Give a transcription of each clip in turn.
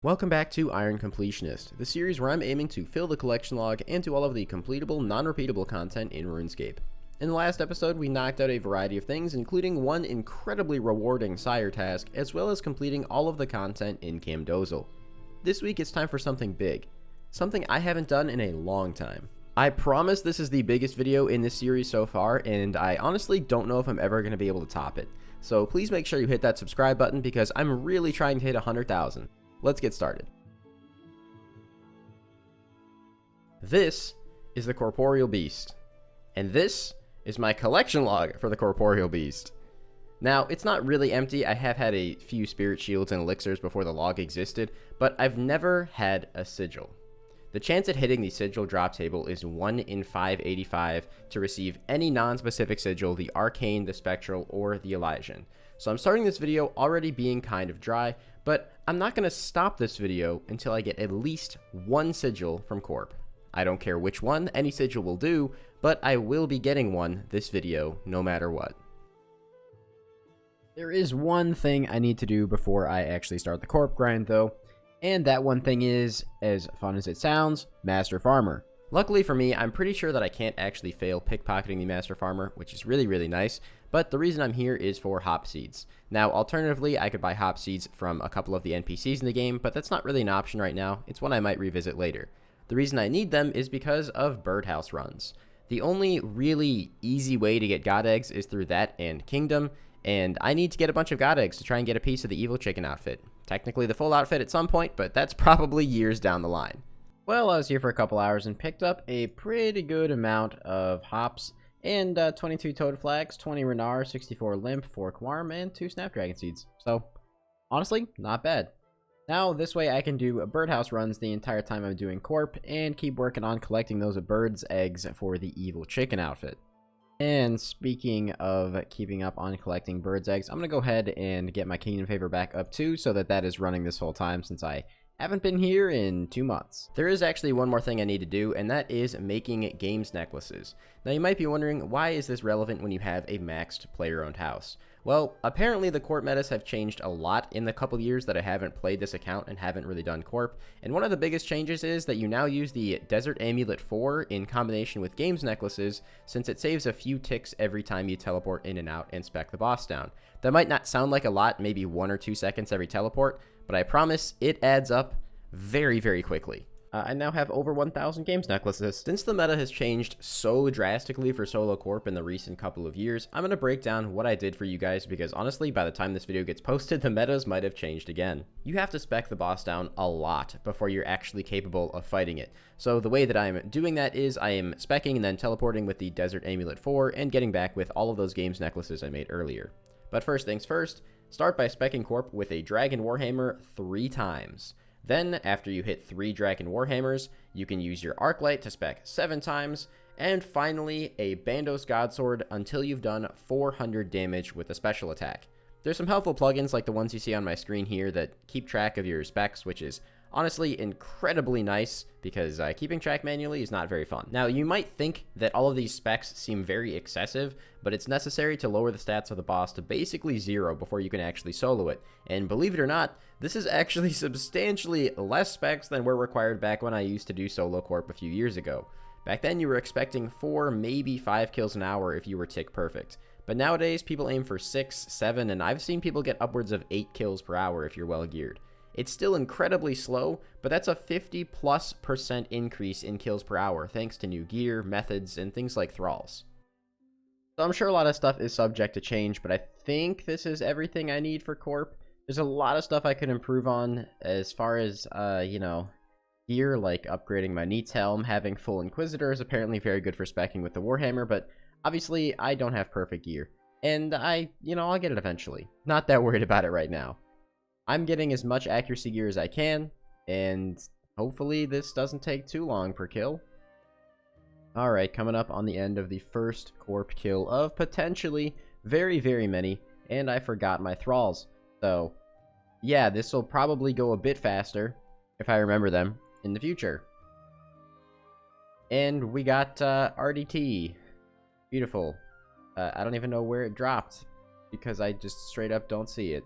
Welcome back to Iron Completionist, the series where I'm aiming to fill the collection log and do all of the completable, non-repeatable content in RuneScape. In the last episode, we knocked out a variety of things, including one incredibly rewarding Sire task, as well as completing all of the content in Camdozel. This week it's time for something big, something I haven't done in a long time. I promise this is the biggest video in this series so far, and I honestly don't know if I'm ever going to be able to top it. So please make sure you hit that subscribe button because I'm really trying to hit 100,000. Let's get started. This is the Corporeal Beast, and this is my collection log for the Corporeal Beast. Now, it's not really empty. I have had a few spirit shields and elixirs before the log existed, but I've never had a sigil. The chance at hitting the sigil drop table is 1 in 585 to receive any non-specific sigil, the Arcane, the Spectral, or the Elysian. So I'm starting this video already being kind of dry, but I'm not going to stop this video until I get at least one sigil from Corp. I don't care which one, any sigil will do, but I will be getting one this video no matter what. There is one thing I need to do before I actually start the Corp grind though, and that one thing is, as fun as it sounds, Master Farmer. Luckily for me, I'm pretty sure that I can't actually fail pickpocketing the Master Farmer, which is really nice, but the reason I'm here is for hop seeds. Now, alternatively, I could buy hop seeds from a couple of the NPCs in the game, but that's not really an option right now. It's one I might revisit later. The reason I need them is because of birdhouse runs. The only really easy way to get god eggs is through that and Kingdom, and I need to get a bunch of god eggs to try and get a piece of the evil chicken outfit. Technically the full outfit at some point, but that's probably years down the line. Well, I was here for a couple hours and picked up a pretty good amount of hops and 22 toad flags, 20 Renar, 64 limp, 4 Quarm, and 2 snapdragon seeds. So, honestly, not bad. Now, this way I can do birdhouse runs the entire time I'm doing Corp and keep working on collecting those birds' eggs for the evil chicken outfit. And speaking of keeping up on collecting birds' eggs, I'm going to go ahead and get my Kingdom Favor back up too, so that is running this whole time since I haven't been here in 2 months. There is actually one more thing I need to do, and that is making games necklaces. Now you might be wondering, why is this relevant when you have a maxed player-owned house? Well, apparently the Corp metas have changed a lot in the couple years that I haven't played this account and haven't really done Corp, and one of the biggest changes is that you now use the Desert Amulet 4 in combination with games necklaces, since it saves a few ticks every time you teleport in and out and spec the boss down. That might not sound like a lot, maybe 1 or 2 seconds every teleport, but I promise it adds up very quickly. I now have over 1,000 games necklaces. Since the meta has changed so drastically for solo corp in the recent couple of years, I'm going to break down what I did for you guys because honestly, by the time this video gets posted, the metas might have changed again. You have to spec the boss down a lot before you're actually capable of fighting it. So the way that I'm doing that is I am speccing and then teleporting with the Desert Amulet 4 and getting back with all of those games necklaces I made earlier. But first things first, start by speccing Corp with a Dragon Warhammer 3 times. Then, after you hit 3 Dragon Warhammers, you can use your Arclight to spec 7 times, and finally, a Bandos Godsword until you've done 400 damage with a special attack. There's some helpful plugins like the ones you see on my screen here that keep track of your specs, which is honestly incredibly nice because keeping track manually is not very fun. Now, you might think that all of these specs seem very excessive, but it's necessary to lower the stats of the boss to basically 0 before you can actually solo it. And believe it or not, this is actually substantially less specs than were required back when I used to do solo corp a few years ago. Back then, you were expecting 4, maybe 5 kills an hour if you were tick perfect. But nowadays, people aim for 6, 7, and I've seen people get upwards of 8 kills per hour if you're well geared. It's still incredibly slow, but that's a 50+% increase in kills per hour thanks to new gear, methods, and things like thralls. So I'm sure a lot of stuff is subject to change, but I think this is everything I need for Corp. There's a lot of stuff I could improve on as far as, gear, like upgrading my Neat's helm. Having full Inquisitor is apparently very good for speccing with the Warhammer, but obviously I don't have perfect gear. And I'll get it eventually. Not that worried about it right now. I'm getting as much accuracy gear as I can, and hopefully this doesn't take too long per kill. Alright, coming up on the end of the first Corp kill of potentially very many, and I forgot my thralls. So, yeah, this will probably go a bit faster, if I remember them, in the future. And we got RDT. Beautiful. I don't even know where it dropped, because I just straight up don't see it.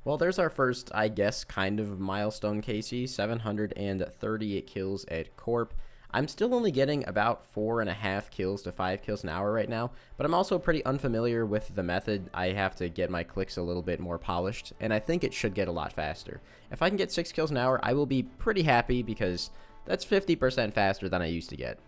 Well, there's our first, I guess, kind of milestone, Casey. 738 kills at Corp. I'm still only getting about 4.5 kills to 5 kills an hour right now, but I'm also pretty unfamiliar with the method. I have to get my clicks a little bit more polished, and I think it should get a lot faster. If I can get 6 kills an hour, I will be pretty happy because that's 50% faster than I used to get.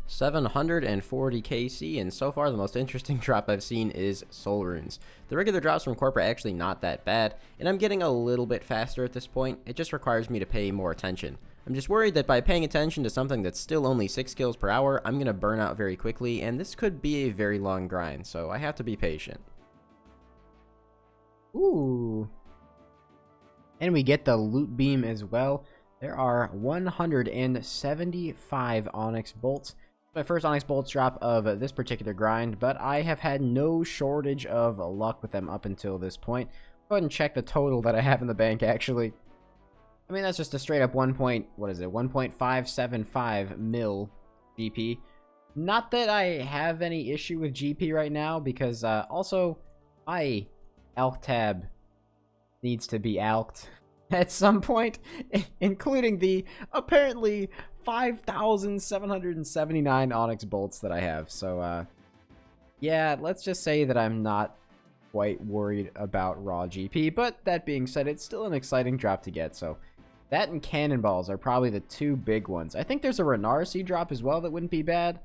740 KC, and so far the most interesting drop I've seen is Soul Runes. The regular drops from Corp are actually not that bad, and I'm getting a little bit faster at this point. It just requires me to pay more attention. I'm just worried that by paying attention to something that's still only 6 kills per hour, I'm going to burn out very quickly, and this could be a very long grind, so I have to be patient. Ooh. And we get the loot beam as well. There are 175 Onyx bolts. My first Onyx bolts drop of this particular grind, but I have had no shortage of luck with them up until this point. Go ahead and check the total that I have in the bank, actually. I mean, that's just a straight up 1.575 mil GP. Not that I have any issue with GP right now, because also my Alk tab needs to be alked at some point, including the apparently 5,779 Onyx bolts that I have. So, yeah, let's just say that I'm not quite worried about raw GP, but that being said, it's still an exciting drop to get. So, that and Cannonballs are probably the two big ones. I think there's a Renar Seed drop as well that wouldn't be bad.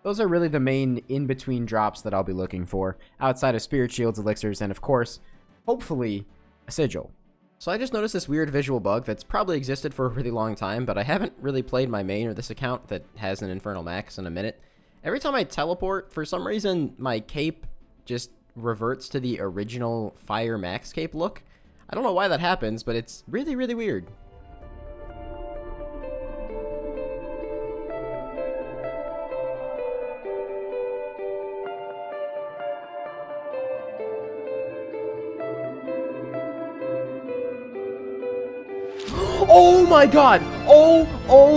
Those are really the main in-between drops that I'll be looking for, outside of Spirit Shields, Elixirs, and of course, hopefully, a Sigil. So I just noticed this weird visual bug that's probably existed for a really long time, but I haven't really played my main or this account that has an Infernal Max in a minute. Every time I teleport, for some reason, my cape just reverts to the original Fire Max cape look. I don't know why that happens, but it's really, really weird. Oh my god! Oh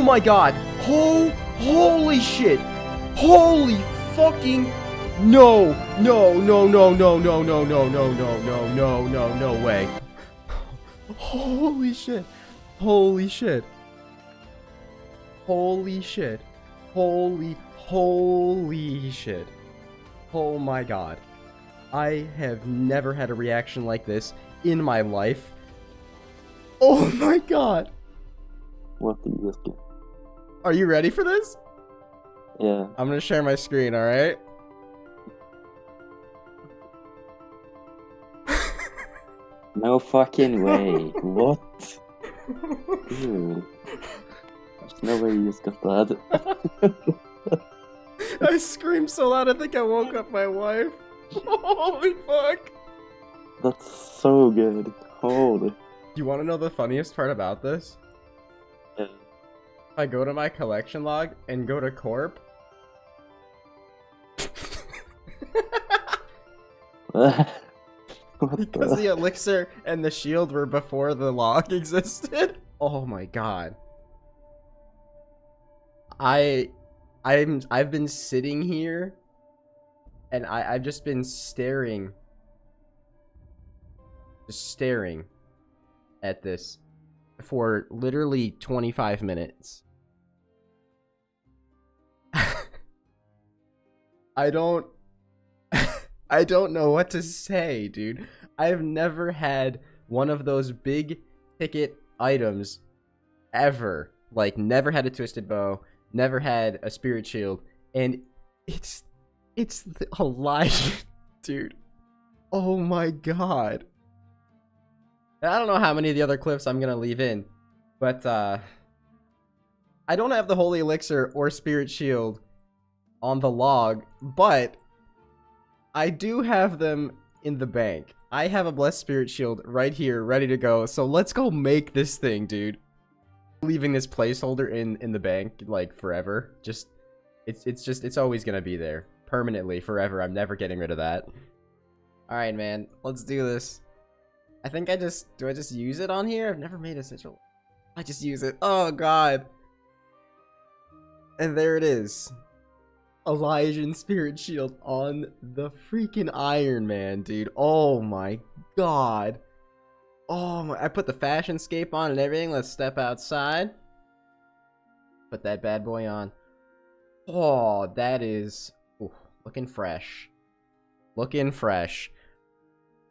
my god! Holy shit! Holy fucking no way! Holy shit! Holy shit! Holy shit! Holy shit! Oh my god! I have never had a reaction like this in my life. Oh my god! What did you just get? Are you ready for this? Yeah. I'm gonna share my screen, alright? No fucking way. What? Dude. There's no way you just got that. I screamed so loud I think I woke up my wife. Holy fuck! That's so good. Holy. You want to know the funniest part about this? Yeah. If I go to my collection log and go to Corp. Because the elixir and the shield were before the log existed. Oh my god. I've been sitting here and I've just been staring at this for literally 25 minutes. I don't know what to say, dude. I've never had one of those big ticket items ever. Like, never had a twisted bow, never had a spirit shield, and it's a lie, dude. Oh my god. I don't know how many of the other clips I'm gonna leave in, but I don't have the Holy Elixir or Spirit Shield on the log, but I do have them in the bank. I have a Blessed Spirit Shield right here, ready to go, so let's go make this thing, dude. Leaving this placeholder in the bank, like, forever. Just, it's always gonna be there. Permanently, forever. I'm never getting rid of that. Alright, man, let's do this. I think do I just use it on here? I've never made a sigil. I just use it. Oh god. And there it is. Elysian Spirit Shield on the freaking Iron Man, dude. Oh my god. Oh my, I put the fashion scape on and everything. Let's step outside. Put that bad boy on. Oh, that is looking fresh. Looking fresh.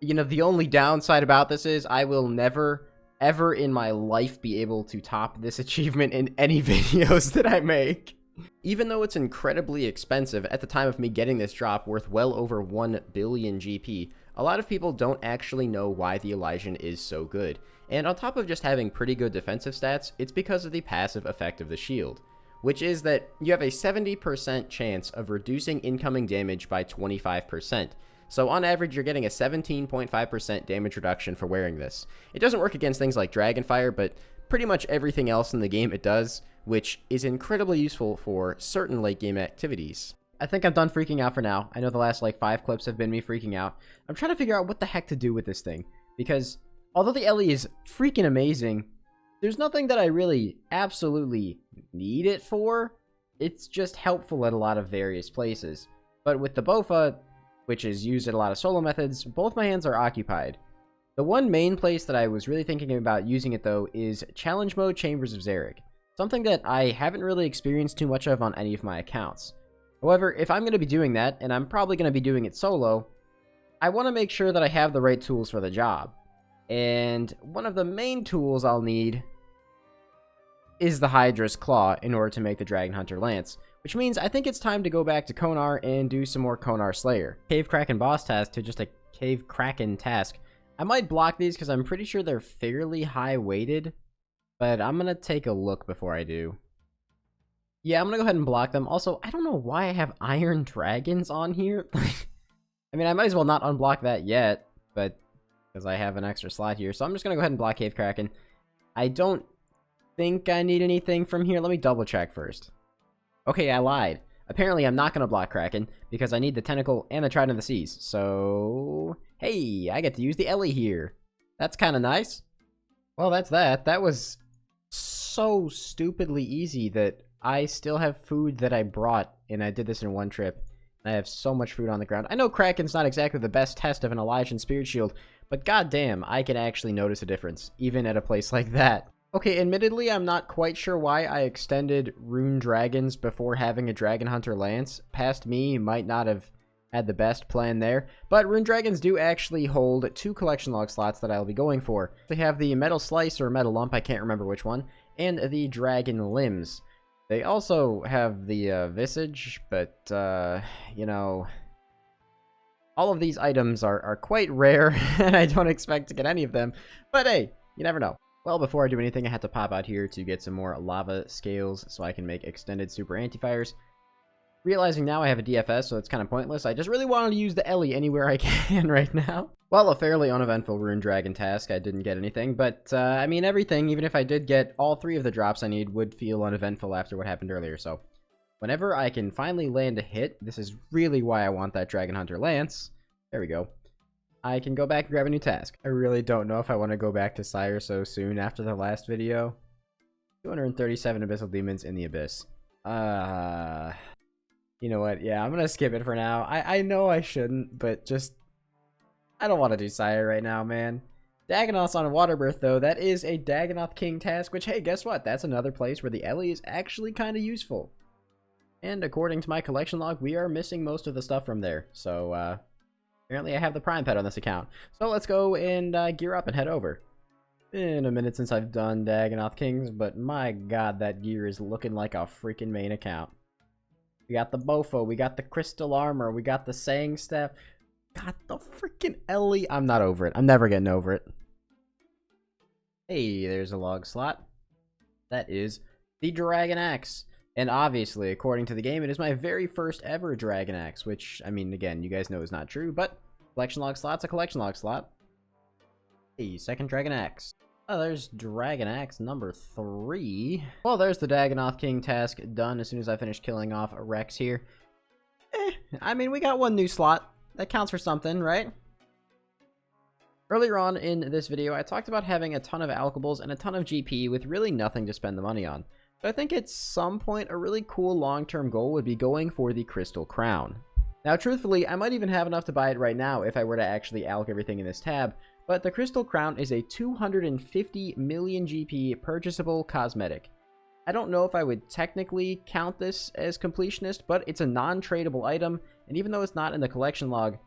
You know, the only downside about this is I will never, ever in my life be able to top this achievement in any videos that I make. Even though it's incredibly expensive, at the time of me getting this drop worth well over 1 billion GP, a lot of people don't actually know why the Elysian is so good. And on top of just having pretty good defensive stats, it's because of the passive effect of the shield, which is that you have a 70% chance of reducing incoming damage by 25%. So on average, you're getting a 17.5% damage reduction for wearing this. It doesn't work against things like Dragonfire, but pretty much everything else in the game it does, which is incredibly useful for certain late game activities. I think I'm done freaking out for now. I know the last like 5 clips have been me freaking out. I'm trying to figure out what the heck to do with this thing, because although the Ellie is freaking amazing, there's nothing that I really absolutely need it for. It's just helpful at a lot of various places. But with the Bofa, which is used in a lot of solo methods, both my hands are occupied. The one main place that I was really thinking about using it though is Challenge Mode Chambers of Xeric, something that I haven't really experienced too much of on any of my accounts. However, if I'm going to be doing that, and I'm probably going to be doing it solo, I want to make sure that I have the right tools for the job. And one of the main tools I'll need is the Hydra's Claw in order to make the Dragon Hunter Lance, which means I think it's time to go back to Konar and do some more Konar Slayer. Cave Kraken boss task to just a Cave Kraken task. I might block these because I'm pretty sure they're fairly high weighted, but I'm going to take a look before I do. Yeah, I'm going to go ahead and block them. Also, I don't know why I have Iron Dragons on here. I mean, I might as well not unblock that yet, but because I have an extra slot here. So I'm just going to go ahead and block Cave Kraken. I don't think I need anything from here. Let me double check first. Okay, I lied. Apparently, I'm not going to block Kraken because I need the Tentacle and the Trident of the Seas. So, hey, I get to use the Ellie here. That's kind of nice. Well, that's that. That was so stupidly easy that I still have food that I brought, and I did this in one trip. I have so much food on the ground. I know Kraken's not exactly the best test of an Elysian Spirit Shield, but goddamn, I can actually notice a difference, even at a place like that. Okay, admittedly, I'm not quite sure why I extended Rune Dragons before having a Dragon Hunter Lance. Past me might not have had the best plan there, but Rune Dragons do actually hold 2 collection log slots that I'll be going for. They have the Metal Slice or Metal Lump, I can't remember which one, and the Dragon Limbs. They also have the Visage, but, you know, all of these items are quite rare, and I don't expect to get any of them, but hey, you never know. Well, before I do anything, I have to pop out here to get some more lava scales so I can make extended super antifires. Realizing now I have a DFS, so it's kind of pointless. I just really wanted to use the Ellie anywhere I can right now. Well, a fairly uneventful Rune Dragon task. I didn't get anything, but, I mean, everything, even if I did get all 3 of the drops I need, would feel uneventful after what happened earlier, so whenever I can finally land a hit, this is really why I want that Dragon Hunter Lance. There we go. I can go back and grab a new task. I really don't know if I want to go back to Sire so soon after the last video. 237 Abyssal Demons in the Abyss. You know what? Yeah, I'm gonna skip it for now. I know I shouldn't, but just... I don't want to do Sire right now, man. Dagannoth's on a water birth, though. That is a Dagannoth King task, which, hey, guess what? That's another place where the Ellie is actually kind of useful. And according to my collection log, we are missing most of the stuff from there. So, apparently I have the Prime Pet on this account. So let's go and gear up and head over. Been a minute since I've done Dagannoth Kings, but my god, that gear is looking like a freaking main account. We got the Bofo, we got the Crystal Armor, we got the Saying Staff, got the freaking Ellie. I'm not over it. I'm never getting over it. Hey, there's a log slot. That is the Dragon Axe. And obviously, according to the game, it is my very first ever Dragon Axe, which, I mean, again, you guys know is not true, but collection log slot's a collection log slot. Hey, second Dragon Axe. Oh, there's Dragon Axe number 3. Well, there's the Dagannoth King task done as soon as I finish killing off Rex here. I mean, we got one new slot. That counts for something, right? Earlier on in this video, I talked about having a ton of alkables and a ton of GP with really nothing to spend the money on. So I think at some point a really cool long-term goal would be going for the Crystal Crown. Now truthfully, I might even have enough to buy it right now if I were to actually alloc everything in this tab, but the Crystal Crown is a 250 million GP purchasable cosmetic. I don't know if I would technically count this as Completionist, but it's a non-tradable item, and even though it's not in the collection log,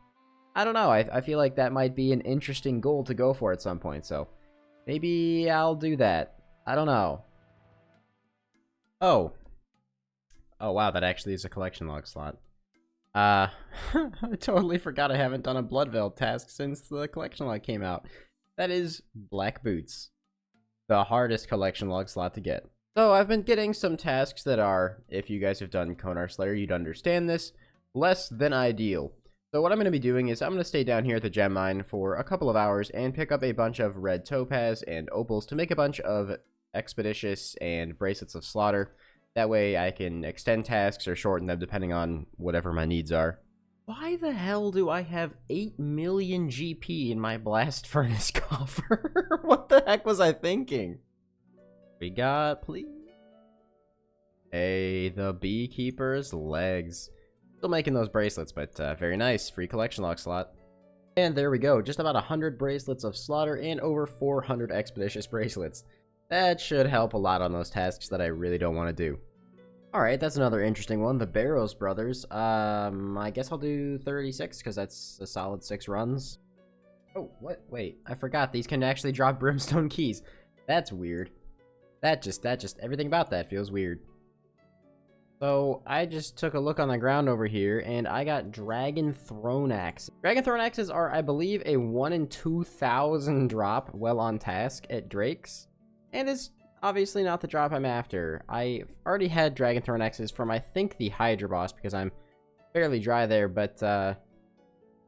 I don't know, I feel like that might be an interesting goal to go for at some point, so maybe I'll do that. I don't know. Oh wow, that actually is a collection log slot. I totally forgot I haven't done a Bloodveld task since the collection log came out. That is Black Boots, the hardest collection log slot to get. So I've been getting some tasks that are, if you guys have done Konar Slayer, you'd understand this, less than ideal. So what I'm going to be doing is I'm going to stay down here at the gem mine for a couple of hours and pick up a bunch of red topaz and opals to make a bunch of expeditious and bracelets of slaughter. That way I can extend tasks or shorten them depending on whatever my needs are. Why the hell do I have 8 million GP in my blast furnace coffer? What the heck was I thinking? We got, please. Hey, the beekeeper's legs. Still making those bracelets, but very nice. Free collection log slot. And there we go. Just about 100 bracelets of slaughter and over 400 expeditious bracelets. That should help a lot on those tasks that I really don't want to do. Alright, that's another interesting one. The Barrows Brothers. I guess I'll do 36, because that's a solid 6 runs. Oh, what? Wait, I forgot. These can actually drop brimstone keys. That's weird. That just, everything about that feels weird. So, I just took a look on the ground over here, and I got Dragon Throne Axes. Dragon Throne Axes are, I believe, a 1 in 2,000 drop well on task at Drake's. And it's obviously not the drop I'm after. I've already had Dragon Throne Axes from, I think, the Hydra boss, because I'm fairly dry there, but, huh.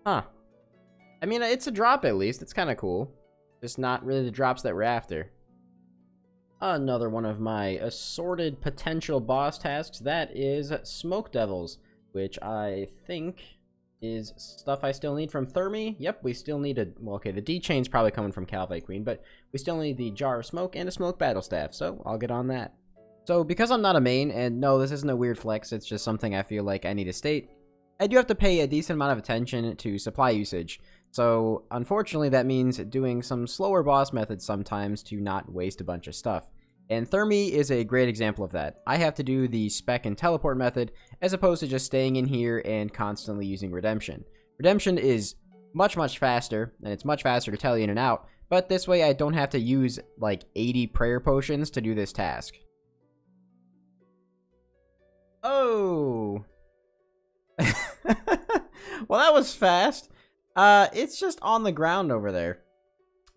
I mean, it's a drop at least. It's kind of cool. Just not really the drops that we're after. Another one of my assorted potential boss tasks, that is Smoke Devils, which I think is stuff I still need from Thermi. Yep, we still need a, well, okay, the D-Chain's probably coming from Calvite Queen, but we still need the Jar of Smoke and a Smoke Battle Staff, so I'll get on that. So, because I'm not a main, and no, this isn't a weird flex, it's just something I feel like I need to state, I do have to pay a decent amount of attention to supply usage. So, unfortunately, that means doing some slower boss methods sometimes to not waste a bunch of stuff. And Thermi is a great example of that. I have to do the spec and teleport method, as opposed to just staying in here and constantly using Redemption. Redemption is much, much faster, and it's much faster to tele in and out, but this way I don't have to use, like, 80 prayer potions to do this task. Oh! Well, that was fast. It's just on the ground over there.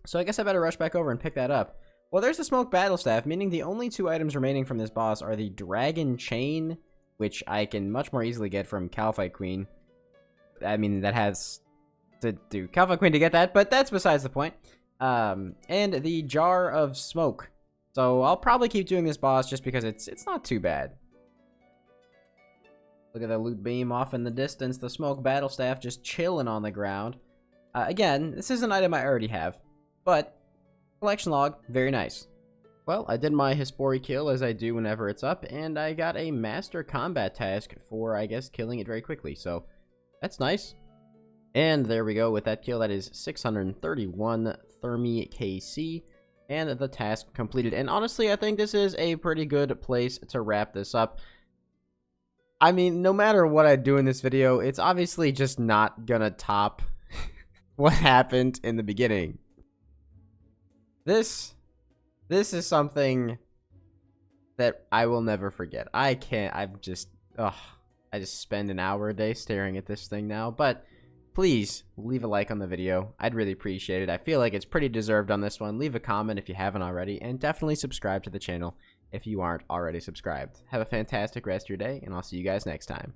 So I guess I better rush back over and pick that up. Well, there's the Smoke Battle Staff, meaning the only 2 items remaining from this boss are the Dragon Chain, which I can much more easily get from Calvite Queen. I mean, that has to do Calvite Queen to get that, but that's besides the point. And the Jar of Smoke. So I'll probably keep doing this boss just because it's not too bad. Look at the loot beam off in the distance, the Smoke Battle Staff just chilling on the ground. Again, this is an item I already have, but collection log, very nice. Well, I did my Hispori kill as I do whenever it's up, and I got a Master Combat task for, I guess, killing it very quickly, so that's nice. And there we go with that kill. That is 631 Thermi KC, and the task completed. And honestly, I think this is a pretty good place to wrap this up. I mean, no matter what I do in this video, it's obviously just not gonna top what happened in the beginning. This is something that I will never forget. I just spend an hour a day staring at this thing now, but please leave a like on the video. I'd really appreciate it. I feel like it's pretty deserved on this one. Leave a comment if you haven't already, and definitely subscribe to the channel if you aren't already subscribed. Have a fantastic rest of your day, and I'll see you guys next time.